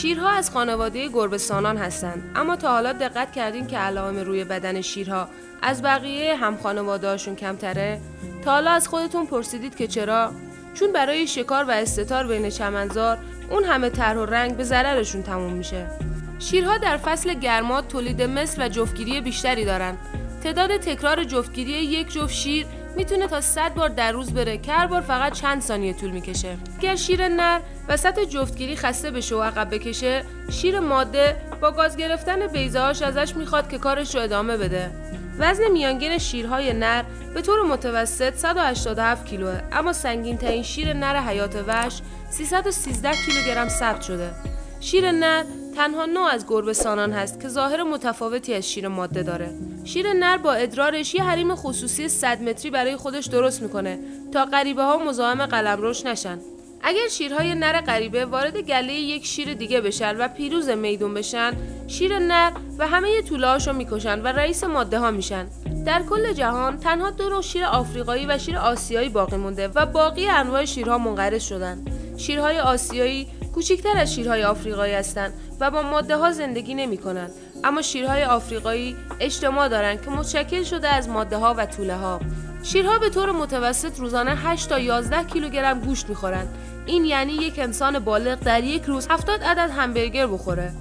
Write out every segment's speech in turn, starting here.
شیرها از خانواده گربه‌سانان هستند، اما تا حالا دقت کردین که علائم روی بدن شیرها از بقیه هم خانواده‌هاشون کمتره؟ تا حالا از خودتون پرسیدید که چرا؟ چون برای شکار و استتار بین چمنزار اون همه طرح و رنگ به ضررشون تموم میشه. شیرها در فصل گرما تولید مثل و جفتگیری بیشتری دارن. تعداد تکرار جفتگیری یک جفت شیر میتونه تا 100 بار در روز بره که هر بار فقط چند ثانیه طول میکشه. اگر شیر نر وسط جفتگیری خسته بشه و عقب بکشه، شیر ماده با گاز گرفتن بیضه‌هاش ازش میخواد که کارش رو ادامه بده. وزن میانگین شیرهای نر به طور متوسط 187 کیلوه، اما سنگین ترین شیر نر حیات وحش 313 کیلوگرم ثبت شده. شیر نر تنها نوع از گربه‌سانان هست که ظاهر متفاوتی از شیر ماده داره. شیر نر با ادرارش یه حریم خصوصی 100 متری برای خودش درست میکنه تا غریبه ها مزاحم قلمروش نشن. اگر شیرهای نر غریبه وارد گله یک شیر دیگه بشن و پیروز میدون بشن، شیر نر و همه توله‌هاشو میکشن و رئیس ماده ها میشن. در کل جهان تنها 2 نوع شیر آفریقایی و شیر آسیایی باقی مونده و باقی انواع شیرها منقرض شدن. شیرهای آسیایی کوچکتر از شیرهای آفریقایی هستند و با ماده ها زندگی نمی کنند، اما شیرهای آفریقایی اجتماع دارند که متشکل شده از ماده ها و توله ها. شیرها به طور متوسط روزانه 8 تا 11 کیلوگرم گوشت میخورند. این یعنی یک انسان بالغ در یک روز 70 عدد همبرگر بخوره.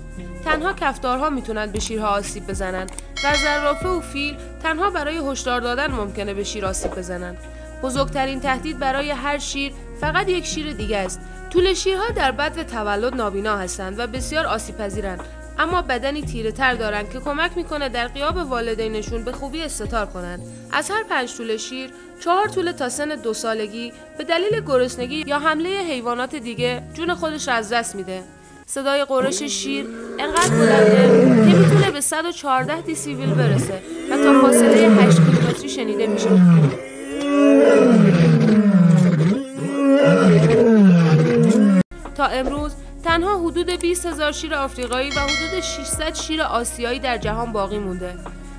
تنها کفتارها میتونند به شیرها آسیب بزنند و زرافه و فیل تنها برای هشدار دادن ممکنه به شیر آسیب بزنند. بزرگترین تهدید برای هر شیر فقط یک شیر دیگه است. طول شیرها در بدو تولد نابینا هستند و بسیار آسیب‌پذیرند، اما بدنی تیره تر دارند که کمک میکنه در غیاب والدینشون به خوبی استتار کنند. از هر 5 طول شیر 4 طول تا سن 2 سالگی به دلیل گرسنگی یا حمله حیوانات دیگه جون خودش را از دست میده. صدای غرش شیر انقدر بلنده که میتونه به 114 دسیبل برسه و تا فاصله 8 کیلومتری شنیده میشه. تا امروز تنها حدود 20,000 شیر آفریقایی و حدود 600 شیر آسیایی در جهان باقی مونده.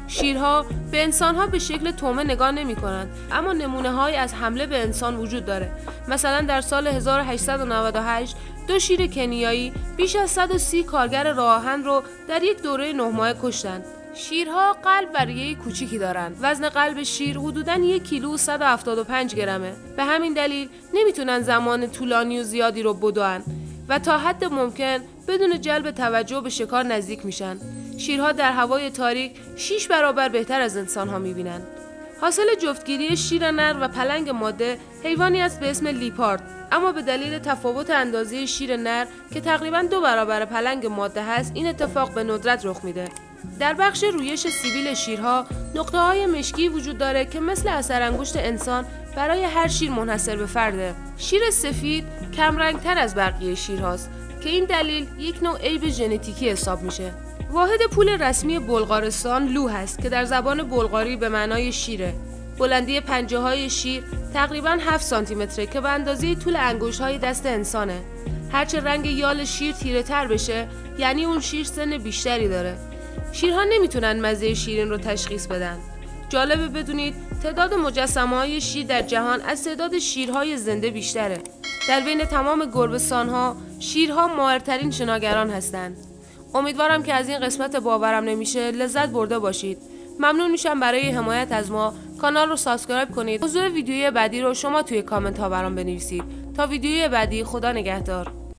شیرها به انسانها به شکل طعمه نگاه نمی کنند، اما نمونه‌هایی از حمله به انسان وجود داره. مثلا در سال 1898 2 شیر کنیایی بیش از 130 کارگر راه آهن رو در یک دوره 9 ماهه کشتند. شیرها قلب و ریه کوچیکی دارند. وزن قلب شیر حدوداً 1 کیلو و 175 گرمه. به همین دلیل نمیتونن زمان طولانی و زیادی رو بدوئن و تا حد ممکن بدون جلب توجه به شکار نزدیک میشن. شیرها در هوای تاریک 6 برابر بهتر از انسانها میبینن. حاصل جفتگیری شیر نر و پلنگ ماده حیوانی است به اسم لیپارد، اما به دلیل تفاوت اندازه شیر نر که تقریباً 2 برابر پلنگ ماده هست، این اتفاق به ندرت رخ میده. در بخش رویش سیبیل شیرها نقطه‌های مشکی وجود داره که مثل اثر انگشت انسان برای هر شیر منحصر به فرده. شیر سفید کم رنگتر از بقیه شیرهاست که این دلیل یک نوع عیب ژنتیکی حساب میشه. واحد پول رسمی بلغارستان لو هست که در زبان بلغاری به معنای شیره. بلندی پنجه‌های شیر تقریباً 7 سانتی متره که به اندازه طول انگشت‌های دست انسانه. هرچه رنگ یال شیر تیره تر بشه یعنی اون شیر سن بیشتری داره. شیرها نمیتونن مزه شیرین رو تشخیص بدن. جالبه بدونید تعداد مجسمه‌های شیر در جهان از تعداد شیرهای زنده بیشتره. در بین تمام گربه‌سان‌ها شیرها ماهرترین شناگران هستند. امیدوارم که از این قسمت باورم نمیشه لذت برده باشید. ممنون میشم برای حمایت از ما کانال رو سابسکرایب کنید. موضوع ویدیوی بعدی رو شما توی کامنت ها برام بنویسید. تا ویدیوی بعدی، خدا نگهدار.